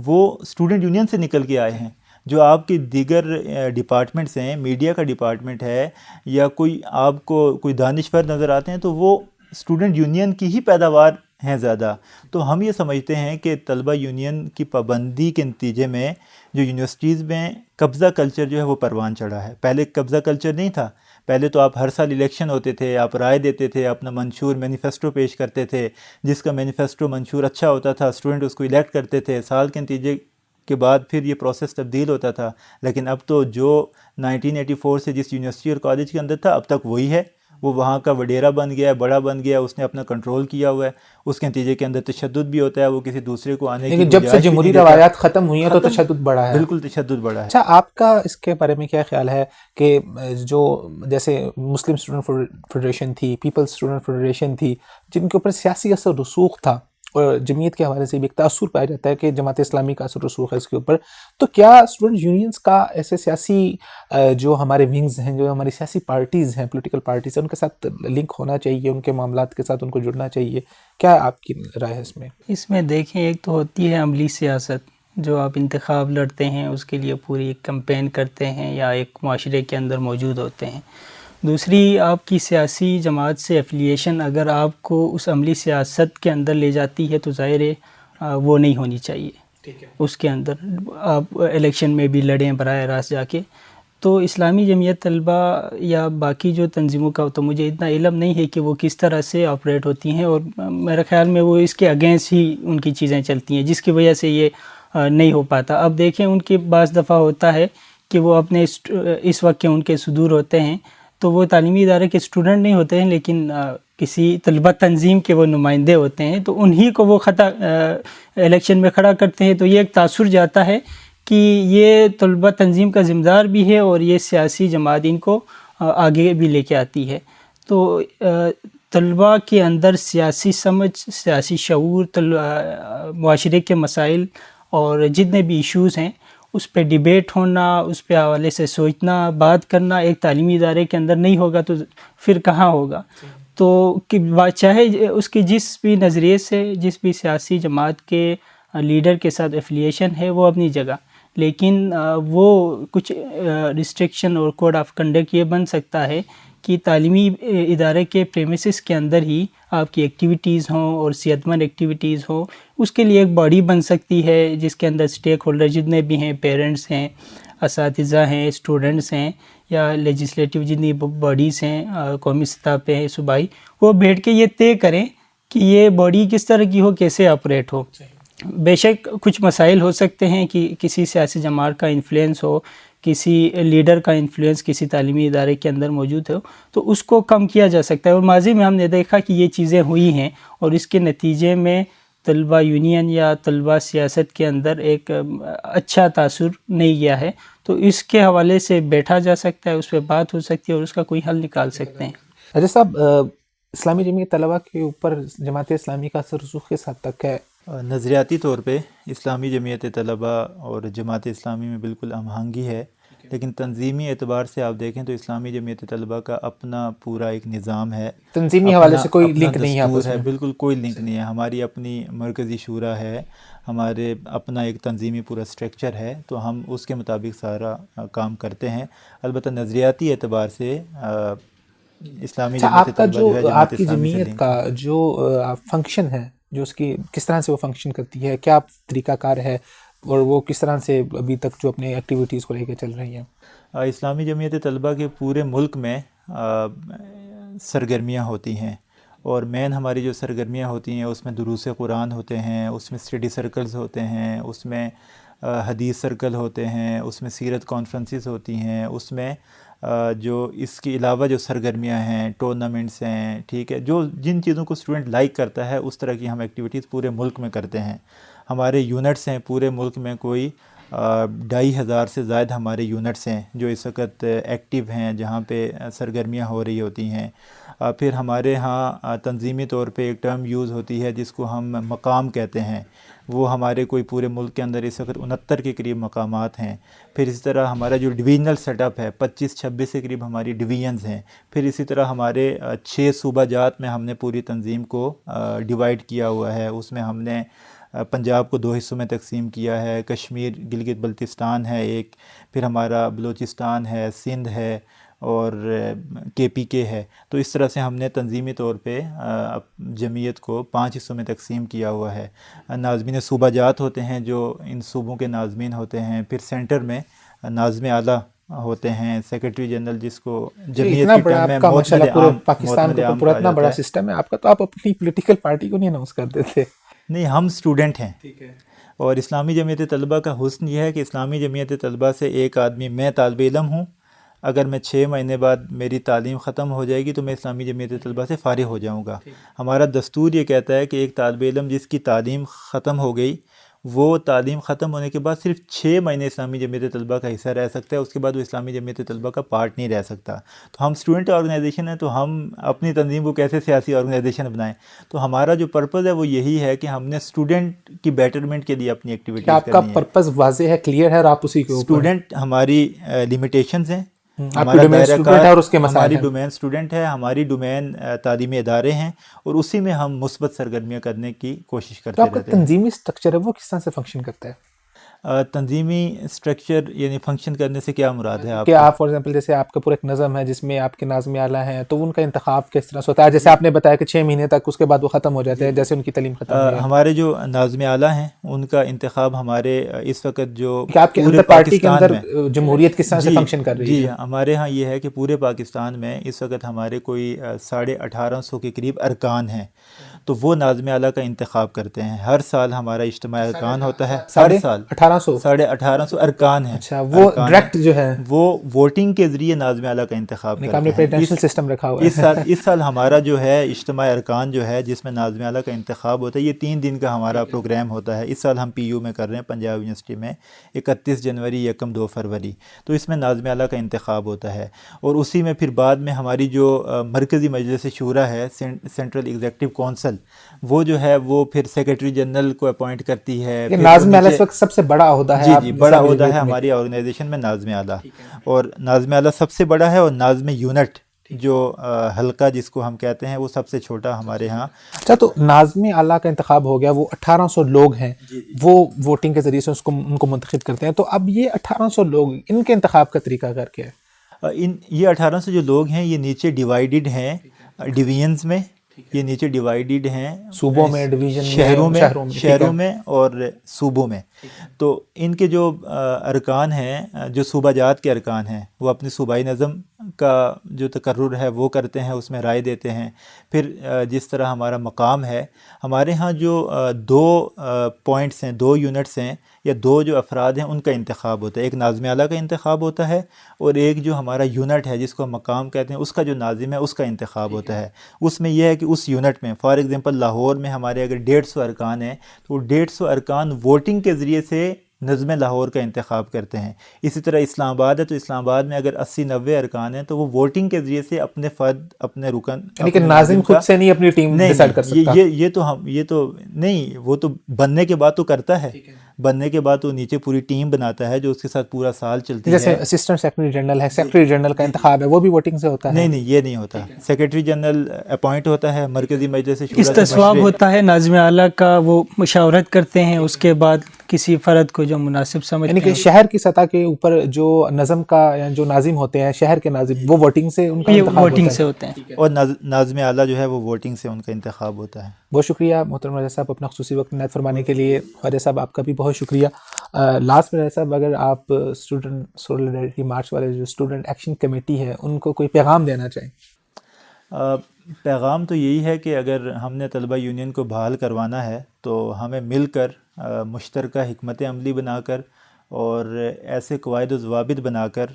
وہ اسٹوڈنٹ یونین سے نکل کے آئے ہیں۔ جو آپ کی دیگر ڈپارٹمنٹس ہیں، میڈیا کا ڈپارٹمنٹ ہے یا کوئی آپ کو کوئی دانشور نظر آتے ہیں تو وہ اسٹوڈنٹ یونین کی ہی پیداوار ہیں زیادہ۔ تو ہم یہ سمجھتے ہیں کہ طلبہ یونین کی پابندی کے نتیجے میں جو یونیورسٹیز میں قبضہ کلچر جو ہے وہ پروان چڑھا ہے۔ پہلے قبضہ کلچر نہیں تھا، پہلے تو آپ ہر سال الیکشن ہوتے تھے، آپ رائے دیتے تھے، اپنا منشور مینیفیسٹو پیش کرتے تھے، جس کا مینیفیسٹو منشور اچھا ہوتا تھا اسٹوڈنٹ اس کو الیکٹ کرتے تھے، سال کے نتیجے کے بعد پھر یہ پروسیس تبدیل ہوتا تھا۔ لیکن اب تو جو 1984 سے جس یونیورسٹی اور کالج کے اندر تھا اب تک وہی ہے، وہ وہاں کا وڈیرا بن گیا ہے، بڑا بن گیا ہے، اس نے اپنا کنٹرول کیا ہوا ہے، اس کے نتیجے کے اندر تشدد بھی ہوتا ہے، وہ کسی دوسرے کو آنے کی لیکن جب سے گنجائش بھی جمہوری نہیں دیتا۔ روایات ختم ہوئی ہیں تو تشدد بڑھا ہے۔ بالکل تشدد بڑھا ہے۔ اچھا، آپ کا اس کے بارے میں کیا خیال ہے کہ جو جیسے مسلم اسٹوڈنٹ فیڈریشن تھی، پیپلز اسٹوڈنٹ فیڈریشن تھی، جن کے اوپر سیاسی اثر رسوخ تھا اور جمعیت کے حوالے سے بھی ایک تاثر پایا جاتا ہے کہ جماعت اسلامی کا اثر رسوخ ہے اس کے اوپر، تو کیا اسٹوڈنٹ یونینز کا ایسے سیاسی جو ہمارے ونگز ہیں، جو ہماری سیاسی پارٹیز ہیں، پولیٹیکل پارٹیز ہیں، ان کے ساتھ لنک ہونا چاہیے، ان کے معاملات کے ساتھ ان کو جڑنا چاہیے؟ کیا آپ کی رائے ہے اس میں؟ اس میں دیکھیں، ایک تو ہوتی ہے عملی سیاست، جو آپ انتخاب لڑتے ہیں اس کے لیے پوری ایک کمپین کرتے ہیں یا ایک معاشرے کے اندر موجود ہوتے ہیں۔ دوسری، آپ کی سیاسی جماعت سے ایفیلیشن اگر آپ کو اس عملی سیاست کے اندر لے جاتی ہے تو ظاہر ہے وہ نہیں ہونی چاہیے۔ اس کے اندر آپ الیکشن میں بھی لڑیں براہ راست جا کے۔ تو اسلامی جمعیت طلبہ یا باقی جو تنظیموں کا تو مجھے اتنا علم نہیں ہے کہ وہ کس طرح سے آپریٹ ہوتی ہیں، اور میرے خیال میں وہ اس کے اگینسٹ ہی ان کی چیزیں چلتی ہیں، جس کی وجہ سے یہ نہیں ہو پاتا۔ اب دیکھیں، ان کے بعض دفعہ ہوتا ہے کہ وہ اپنے اس وقت کے ان کے صدور ہوتے ہیں تو وہ تعلیمی ادارے کے اسٹوڈنٹ نہیں ہوتے ہیں لیکن کسی طلبہ تنظیم کے وہ نمائندے ہوتے ہیں، تو انہی کو وہ الیکشن میں کھڑا کرتے ہیں۔ تو یہ ایک تاثر جاتا ہے کہ یہ طلبہ تنظیم کا ذمہ دار بھی ہے اور یہ سیاسی جماعت ان کو آگے بھی لے کے آتی ہے۔ تو طلبہ کے اندر سیاسی سمجھ، سیاسی شعور، معاشرے کے مسائل اور جتنے بھی ایشوز ہیں اس پہ ڈیبیٹ ہونا، اس پہ حوالے سے سوچنا، بات کرنا ایک تعلیمی ادارے کے اندر نہیں ہوگا تو پھر کہاں ہوگا؟ تو چاہے اس کی جس بھی نظریے سے، جس بھی سیاسی جماعت کے لیڈر کے ساتھ ایفیلیشن ہے وہ اپنی جگہ، لیکن وہ کچھ ریسٹرکشن اور کوڈ آف کنڈکٹ یہ بن سکتا ہے کہ تعلیمی ادارے کے پریمیسز کے اندر ہی آپ کی ایکٹیویٹیز ہوں اور صحت مند ایکٹیویٹیز ہوں۔ اس کے لیے ایک باڈی بن سکتی ہے جس کے اندر اسٹیک ہولڈر جتنے بھی ہیں، پیرنٹس ہیں، اساتذہ ہیں، اسٹوڈنٹس ہیں، یا لیجسلیٹو جتنی باڈیز ہیں قومی سطح پہ ہیں، صوبائی، وہ بیٹھ کے یہ طے کریں کہ یہ باڈی کس طرح کی ہو، کیسے آپریٹ ہو۔ بے شک کچھ مسائل ہو سکتے ہیں کہ کسی سیاسی جماعت کا انفلوئنس ہو، کسی لیڈر کا انفلوئنس کسی تعلیمی ادارے کے اندر موجود ہو، تو اس کو کم کیا جا سکتا ہے۔ اور ماضی میں ہم نے دیکھا کہ یہ چیزیں ہوئی ہیں اور اس کے نتیجے میں طلبہ یونین یا طلبہ سیاست کے اندر ایک اچھا تاثر نہیں گیا ہے۔ تو اس کے حوالے سے بیٹھا جا سکتا ہے، اس پہ بات ہو سکتی ہے اور اس کا کوئی حل نکال سکتے ہیں۔ اجازت صاحب، اسلامی جمعیت طلبہ کے اوپر جماعت اسلامی کا اثر رسوخ کس حد تک ہے؟ نظریاتی طور پہ اسلامی جمعیت طلبہ اور جماعت اسلامی میں بالکل ہم آہنگی ہے، لیکن تنظیمی اعتبار سے آپ دیکھیں تو اسلامی جمعیت طلبہ کا اپنا پورا ایک نظام ہے، تنظیمی حوالے سے کوئی اپنا لنک نہیں ہے آپس دستور ہے، میں؟ بالکل کوئی لنک نہیں ہے. ہماری اپنی مرکزی شورا ہے، ہمارے اپنا ایک تنظیمی پورا اسٹرکچر ہے، تو ہم اس کے مطابق سارا کام کرتے ہیں. البتہ نظریاتی اعتبار سے اسلامی اچھا، جمعیت آپ کا طلبہ جو جو ہے جماعت آپ کی اسلامی سے جمعیت لنک کا ہے. جو فنکشن ہے، جو اس کی کس طرح سے وہ فنکشن کرتی ہے، کیا طریقہ کار ہے، اور وہ کس طرح سے ابھی تک جو اپنے ایکٹیویٹیز کو لے کے چل رہی ہیں؟ اسلامی جمعیت طلبہ کے پورے ملک میں سرگرمیاں ہوتی ہیں، اور مین ہماری جو سرگرمیاں ہوتی ہیں اس میں دروس قرآن ہوتے ہیں، اس میں اسٹڈی سرکلز ہوتے ہیں، اس میں حدیث سرکل ہوتے ہیں، اس میں سیرت کانفرنسز ہوتی ہیں، اس میں جو اس کے علاوہ جو سرگرمیاں ہیں، ٹورنامنٹس ہیں، ٹھیک ہے، جو جن چیزوں کو اسٹوڈنٹ لائک کرتا ہے اس طرح کی ہم ایکٹیویٹیز پورے ملک میں کرتے ہیں. ہمارے یونٹس ہیں پورے ملک میں، کوئی 2500 سے زائد ہمارے یونٹس ہیں جو اس وقت ایکٹیو ہیں، جہاں پہ سرگرمیاں ہو رہی ہوتی ہیں. پھر ہمارے ہاں تنظیمی طور پہ ایک ٹرم یوز ہوتی ہے جس کو ہم مقام کہتے ہیں. وہ ہمارے کوئی پورے ملک کے اندر اس وقت 69 کے قریب مقامات ہیں. پھر اسی طرح ہمارا جو ڈویژنل سیٹ اپ ہے، 25-26 کے قریب ہماری ڈویژنز ہیں. پھر اسی طرح ہمارے 6 صوبہ جات میں ہم نے پوری تنظیم کو ڈیوائیڈ کیا ہوا ہے. اس میں ہم نے پنجاب کو 2 حصوں میں تقسیم کیا ہے، کشمیر گلگت بلتستان ہے ایک، پھر ہمارا بلوچستان ہے، سندھ ہے، اور KPK ہے. تو اس طرح سے ہم نے تنظیمی طور پہ جمعیت کو 5 حصوں میں تقسیم کیا ہوا ہے. ناظمین صوبہ جات ہوتے ہیں جو ان صوبوں کے ناظمین ہوتے ہیں. پھر سینٹر میں ناظم اعلیٰ ہوتے ہیں، سیکرٹری جنرل جس کو جمعیت اتنا کی بڑا ٹرم میں آپ کا ماشاءاللہ پورے پاکستان معتمد کا عام پورا کہا اتنا جاتا بڑا ہے. سسٹم ہے آپ کا، تو آپ اپنی پولیٹیکل پارٹی کو نہیں اناؤنس کر دیتے؟ نہیں، ہم اسٹوڈنٹ ہیں. اور اسلامی جمعیت طلبہ کا حسن یہ ہے کہ اسلامی جمعیت طلبہ سے ایک آدمی، میں طالب علم ہوں، اگر میں 6 مہینے بعد میری تعلیم ختم ہو جائے گی تو میں اسلامی جمعیت طلبہ سے فارغ ہو جاؤں گا. ہمارا دستور یہ کہتا ہے کہ ایک طالب علم جس کی تعلیم ختم ہو گئی، وہ تعلیم ختم ہونے کے بعد صرف 6 مہینے اسلامی جمعیت طلبہ کا حصہ رہ سکتا ہے، اس کے بعد وہ اسلامی جمعیت طلبہ کا پارٹ نہیں رہ سکتا. تو ہم اسٹوڈنٹ آرگنائزیشن ہیں، تو ہم اپنی تنظیم کو کیسے سیاسی آرگنائزیشن بنائیں؟ تو ہمارا جو پرپز ہے وہ یہی ہے کہ ہم نے اسٹوڈنٹ کی بیٹرمنٹ کے لیے اپنی کہ ایکٹیویٹیز آپ کا کرنی ہے. پرپز واضح ہے، کلیئر ہے، اور آپ اسی کے اوپر اسٹوڈنٹ ہماری لیمیٹیشنز ہیں، آپ ہمارا کی ڈومین دائرہ اسٹوڈنٹ ہے اور اس کے مسائل ہماری ہیں. ڈومین اسٹوڈنٹ ہے، ہماری ڈومین تعلیمی ادارے ہیں، اور اسی میں ہم مثبت سرگرمیاں کرنے کی کوشش تو کرتے آپ کا رہتے ہیں. تنظیمی اسٹرکچر ہے وہ کس طرح سے فنکشن کرتا ہے؟ تنظیمی اسٹرکچر یعنی فنکشن کرنے سے کیا مراد ہے آپ کہ کو؟ آپ فار ایگزامپل جیسے آپ کا پورا ایک نظم ہے جس میں آپ کے ناظم اعلیٰ ہیں، تو ان کا انتخاب کس طرح سے ہوتا ہے؟ جیسے آپ نے بتایا کہ 6 مہینے تک، اس کے بعد وہ ختم ہو جاتے ہیں جیسے ان کی تعلیم ختم ہوئی ہے. ہمارے جو ناظم اعلیٰ ہیں ان کا انتخاب ہمارے اس وقت جو کہ آپ کے پورے اندر پارٹی کے پاکستان اندر میں جمہوریت کس طرح سے فنکشن کر رہی جی ہے؟ ہمارے ہاں یہ ہے کہ پورے پاکستان میں اس وقت ہمارے کوئی 1850 کے قریب ارکان ہیں. تو وہ ناظم اعلیٰ کا انتخاب کرتے ہیں. ہر سال ہمارا اجتماع ارکان ہوتا ہے، ہر سال 1800 1850 ارکان ہیں. اچھا، وہ ارکان ڈائریکٹ جو ہے وہ ووٹنگ کے ذریعے ناظم اعلیٰ کا انتخاب آپ کرتے نے ہیں. پریزیڈنشل سسٹم رکھا ہوا ہے. اس سال ہمارا جو ہے اجتماع ارکان جو ہے جس میں ناظم اعلیٰ کا انتخاب ہوتا ہے، یہ 3 دن کا ہمارا پروگرام ہوتا ہے. اس سال ہم PU میں کر رہے ہیں، پنجاب یونیورسٹی میں، 31 جنوری، 1-2 فروری. تو اس میں ناظم اعلیٰ کا انتخاب ہوتا ہے، اور اسی میں پھر بعد میں ہماری جو مرکزی مجلس شورا ہے، سینٹرل ایگزیکٹو کونسل، وہ جو ہے وہ پھر سیکرٹری جنرل کو اپوائنٹ کرتی ہے. یہ ناظم اعلیٰ اس وقت سب سے بڑا عہدہ ہے. جی بڑا عہدہ ہے ہماری آرگنائزیشن میں ناظم اعلیٰ، اور ناظم اعلیٰ سب سے بڑا ہے، اور ناظم یونٹ جو حلقہ جس کو ہم کہتے ہیں وہ سب سے چھوٹا ہمارے ہاں. اچھا، تو ناظم اعلیٰ کا انتخاب ہو گیا، وہ 1800 لوگ ہیں، وہ ووٹنگ کے ذریعے سے ان کو منتخب کرتے ہیں. تو اب یہ 1800 لوگ، ان کے انتخاب کا طریقہ کار کیا ہے؟ یہ 1800 جو لوگ ہیں یہ نیچے ڈیوائیڈڈ ہیں ڈویژنز میں، یہ نیچے ڈیوائیڈڈ ہیں صوبوں میں، ڈویژن میں، شہروں میں اور صوبوں میں. تو ان کے جو ارکان ہیں، جو صوبہ جات کے ارکان ہیں، وہ اپنی صوبائی نظم کا جو تقرر ہے وہ کرتے ہیں، اس میں رائے دیتے ہیں. پھر جس طرح ہمارا مقام ہے، ہمارے ہاں جو 2 پوائنٹس ہیں، 2 یونٹس ہیں، یا 2 جو افراد ہیں، ان کا انتخاب ہوتا ہے. ایک ناظم اعلیٰ کا انتخاب ہوتا ہے، اور ایک جو ہمارا یونٹ ہے جس کو ہم مقام کہتے ہیں، اس کا جو ناظم ہے اس کا انتخاب ہوتا ہے. اس میں یہ ہے کہ اس یونٹ میں، فار ایگزامپل لاہور میں ہمارے اگر 150 ارکان ہیں، تو وہ 150 ارکان ووٹنگ کے ذریعے سے نظم لاہور کا انتخاب کرتے ہیں. اسی طرح اسلام آباد ہے تو اسلام آباد میں اگر 80-90 ارکان ہیں تو وہ ووٹنگ کے ذریعے سے اپنے فرد اپنے رکن یعنی کہ ناظم خود سے نہیں اپنی ٹیم ڈیسائیڈ کر سکتا. یہ تو نہیں، وہ تو بننے کے بعد تو کرتا ہے، بننے کے بعد وہ نیچے پوری ٹیم بناتا ہے جو اس کے ساتھ پورا سال چلتی ہے. جیسے اسسٹنٹ سیکرٹری جنرل ہے، سیکرٹری جنرل کا انتخاب ہے، وہ بھی ووٹنگ سے ہوتا ہے؟ نہیں یہ نہیں ہوتا. سیکرٹری جنرل اپوائنٹ ہوتا ہے مرکزی مجلس شورا سے استصواب ہوتا ہے، ناظم اعلیٰ کا وہ مشاورت کرتے ہیں، اس کے بعد کسی فرد کو جو مناسب سمجھتے ہیں. یعنی کہ شہر کی سطح کے اوپر جو نظم کا یا جو ناظم ہوتے ہیں شہر کے ناظم، وہ ووٹنگ سے ان کا انتخاب ووٹنگ سے ہوتے ہیں، اور ناظم اعلیٰ جو ہے وہ ووٹنگ سے ان کا انتخاب ہوتا ہے. بہت شکریہ محترم رضا صاحب اپنا خصوصی وقت عنایت فرمانے کے لیے. خواجہ صاحب آپ کا بھی بہت شکریہ. لاسٹ میں رضا صاحب اگر آپ اسٹوڈنٹ سولیڈیرٹی مارچ والے جو اسٹوڈنٹ ایکشن کمیٹی ہے ان کو کوئی پیغام دینا چاہیں. پیغام تو یہی ہے کہ اگر ہم نے طلبہ یونین کو بحال کروانا ہے تو ہمیں مل کر مشترکہ حکمت عملی بنا کر اور ایسے قواعد و ضوابط بنا کر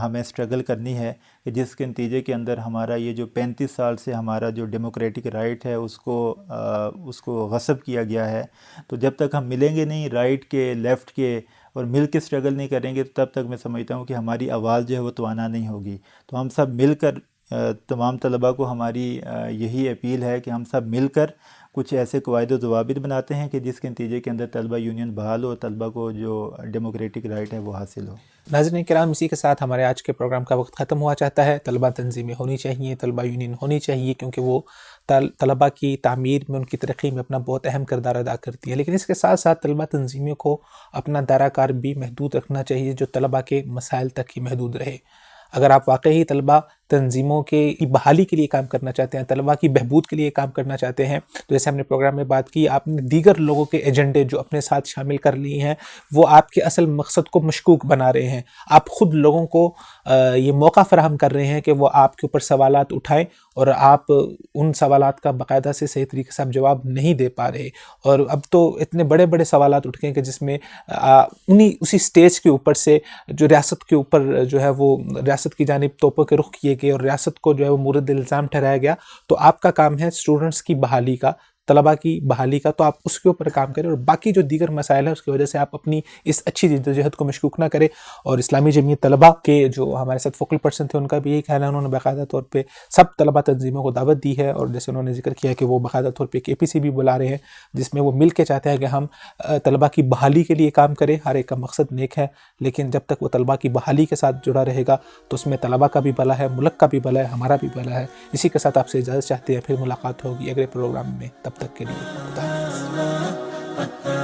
ہمیں اسٹرگل کرنی ہے کہ جس کے نتیجے کے اندر ہمارا یہ جو 35 سال سے ہمارا جو ڈیموکریٹک رائٹ ہے اس کو غصب کیا گیا ہے. تو جب تک ہم ملیں گے نہیں رائٹ کے لیفٹ کے اور مل کے اسٹرگل نہیں کریں گے تب تک میں سمجھتا ہوں کہ ہماری آواز جو ہے وہ توانا نہیں ہوگی. تو ہم سب مل کر تمام طلباء کو ہماری یہی اپیل ہے کہ ہم سب مل کر کچھ ایسے قواعد و ضوابط بناتے ہیں کہ جس کے نتیجے کے اندر طلبہ یونین بحال ہو، طلبہ کو جو ڈیموکریٹک رائٹ ہے وہ حاصل ہو. ناظرین کرام، اسی کے ساتھ ہمارے آج کے پروگرام کا وقت ختم ہوا چاہتا ہے. طلبہ تنظیمیں ہونی چاہیے، طلبہ یونین ہونی چاہیے، کیونکہ وہ طلبہ کی تعمیر میں ان کی ترقی میں اپنا بہت اہم کردار ادا کرتی ہے. لیکن اس کے ساتھ ساتھ طلبہ تنظیموں کو اپنا دائرہ کار بھی محدود رکھنا چاہیے جو طلبہ کے مسائل تک ہی محدود رہے. اگر آپ واقعی طلبہ تنظیموں کی بحالی کے لیے کام کرنا چاہتے ہیں، طلبہ کی بہبود کے لیے کام کرنا چاہتے ہیں، تو جیسے ہم نے پروگرام میں بات کی، آپ نے دیگر لوگوں کے ایجنڈے جو اپنے ساتھ شامل کر لیے ہیں وہ آپ کے اصل مقصد کو مشکوک بنا رہے ہیں. آپ خود لوگوں کو یہ موقع فراہم کر رہے ہیں کہ وہ آپ کے اوپر سوالات اٹھائیں اور آپ ان سوالات کا باقاعدہ سے صحیح طریقے سے آپ جواب نہیں دے پا رہے. اور اب تو اتنے بڑے بڑے سوالات اٹھ گئے کہ جس میں اسی سٹیج کے اوپر سے جو ریاست کے اوپر جو ہے وہ ریاست کی جانب توپوں کے رخ کیے گئے اور ریاست کو جو ہے وہ مورد الزام ٹھہرایا گیا. تو آپ کا کام ہے اسٹوڈنٹس کی بحالی کا، طلبہ کی بحالی کا، تو آپ اس کے اوپر کام کریں اور باقی جو دیگر مسائل ہیں اس کی وجہ سے آپ اپنی اس اچھی جدوجہد کو مشکوک نہ کریں. اور اسلامی جمعیت طلبہ کے جو ہمارے ساتھ فوکل پرسن تھے ان کا بھی یہی خیال ہے، انہوں نے باقاعدہ طور پہ سب طلبہ تنظیموں کو دعوت دی ہے اور جیسے انہوں نے ذکر کیا کہ وہ باقاعدہ طور پہ ایک APC بھی بلا رہے ہیں جس میں وہ مل کے چاہتے ہیں کہ ہم طلبہ کی بحالی کے لیے کام کریں. ہر ایک کا مقصد نیک ہے، لیکن جب تک وہ طلبہ کی بحالی کے ساتھ جڑا رہے گا تو اس میں طلبہ کا بھی بھلا ہے، ملک کا بھی بھلا ہے، ہمارا بھی بھلا ہے. اسی کے ساتھ آپ سے اجازت چاہتے ہیں، پھر ملاقات ہوگی اگلے پروگرام میں. تب تک کے لیے خدا حافظ.